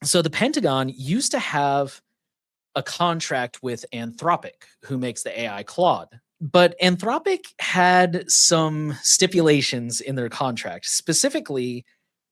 So the Pentagon used to have a contract with Anthropic, who makes the AI Claude. But Anthropic had some stipulations in their contract, specifically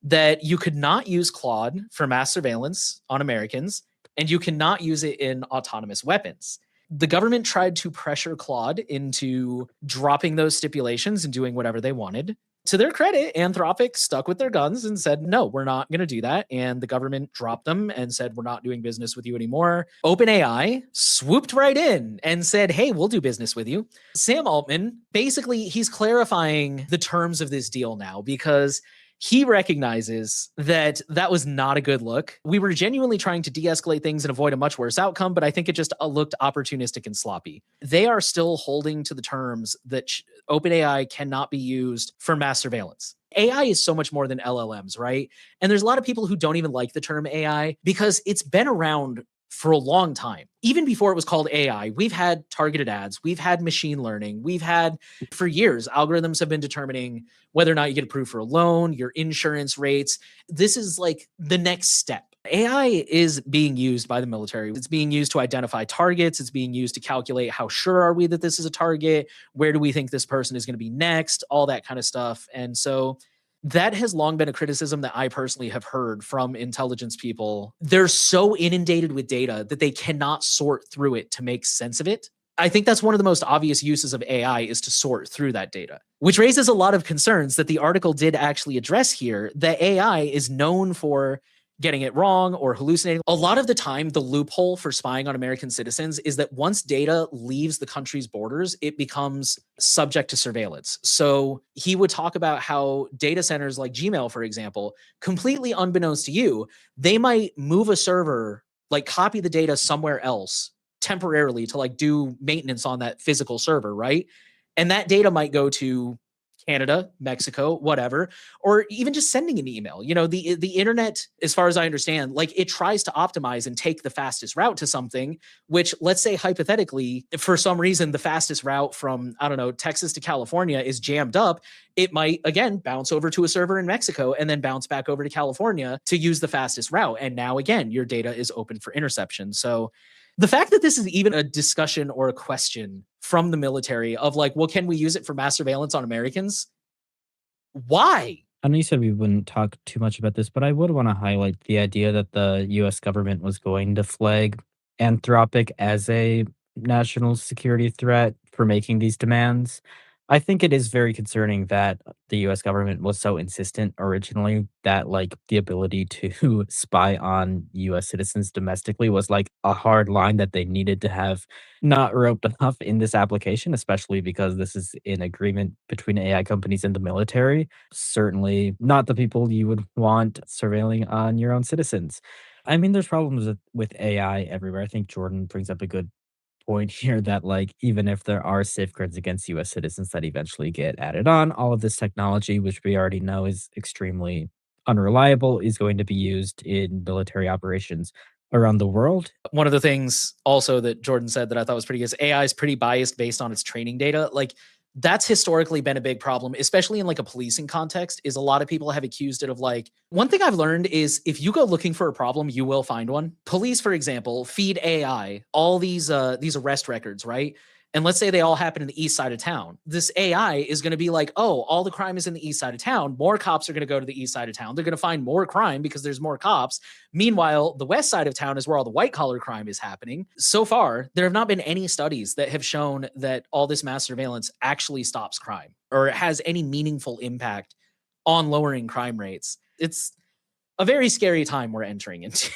that you could not use Claude for mass surveillance on Americans, and you cannot use it in autonomous weapons. The government tried to pressure Claude into dropping those stipulations and doing whatever they wanted. To their credit, Anthropic stuck with their guns and said, no, we're not going to do that. And the government dropped them and said, we're not doing business with you anymore. OpenAI swooped right in and said, hey, we'll do business with you. Sam Altman, basically, he's clarifying the terms of this deal now because he recognizes that that was not a good look. We were genuinely trying to de-escalate things and avoid a much worse outcome, but I think it just looked opportunistic and sloppy. They are still holding to the terms that OpenAI cannot be used for mass surveillance. AI is so much more than LLMs, right? And there's a lot of people who don't even like the term AI because it's been around for a long time. Even before it was called AI, we've had targeted ads, we've had machine learning, we've had, for years, algorithms have been determining whether or not you get approved for a loan, your insurance rates. This is like the next step. AI is being used by the military. It's being used to identify targets. It's being used to calculate how sure are we that this is a target? Where do we think this person is going to be next? All that kind of stuff. And so that has long been a criticism that I personally have heard from intelligence people. They're so inundated with data that they cannot sort through it to make sense of it. I think that's one of the most obvious uses of AI is to sort through that data, which raises a lot of concerns that the article did actually address here, that AI is known for getting it wrong or hallucinating. A lot of the time, the loophole for spying on American citizens is that once data leaves the country's borders, it becomes subject to surveillance. So he would talk about how data centers like Gmail, for example, completely unbeknownst to you, they might move a server, like copy the data somewhere else temporarily to like do maintenance on that physical server, right? And that data might go to Canada, Mexico, whatever, or even just sending an email. You know, the internet, as far as I understand, like it tries to optimize and take the fastest route to something, which let's say hypothetically, if for some reason the fastest route from, I don't know, Texas to California is jammed up, it might again bounce over to a server in Mexico and then bounce back over to California to use the fastest route. And now again, your data is open for interception. So the fact that this is even a discussion or a question from the military of like, well, can we use it for mass surveillance on Americans? Why? I know you said we wouldn't talk too much about this, but I would want to highlight the idea that the US government was going to flag Anthropic as a national security threat for making these demands. I think it is very concerning that the US government was so insistent originally that like the ability to spy on US citizens domestically was like a hard line that they needed to have not roped enough in this application, especially because this is an agreement between AI companies and the military. Certainly not the people you would want surveilling on your own citizens. I mean, there's problems with AI everywhere. I think Jordan brings up a good point here that like even if there are safeguards against US citizens that eventually get added on, all of this technology, which we already know is extremely unreliable, is going to be used in military operations around the world. One of the things also that Jordan said that I thought was pretty good is AI is pretty biased based on its training data. Like that's historically been a big problem, especially in like a policing context, is a lot of people have accused it of like, one thing I've learned is if you go looking for a problem, you will find one. Police, for example, feed AI all these arrest records, right? And let's say they all happen in the east side of town. This AI is going to be like, oh, all the crime is in the east side of town. More cops are going to go to the east side of town. They're going to find more crime because there's more cops. Meanwhile, the west side of town is where all the white collar crime is happening. So far, there have not been any studies that have shown that all this mass surveillance actually stops crime or has any meaningful impact on lowering crime rates. It's a very scary time we're entering into.